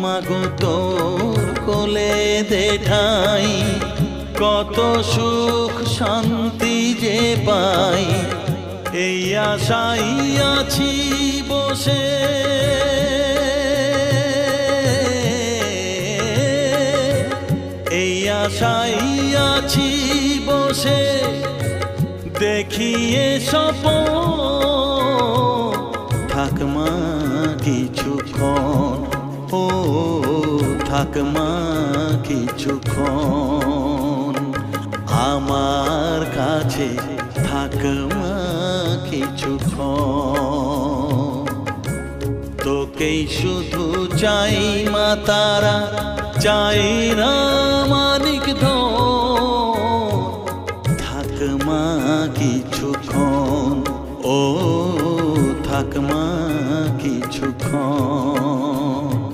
মাগো তোর কোলে দে ঠাই, কত সুখ শান্তি যে পাই, এই আশাই আছি বসে। এই আশাই আছি বসে, দেখিয়ে স্বপন থাকমা কিছুক্ষণ, ও থাকমা কিছুক্ষণ আমার কাছে, থাকমা কিছুক্ষণ। তোকেই শুধু চাই মা তারা, চাই না মানিক ধন, থাকমা কিছুক্ষণ ও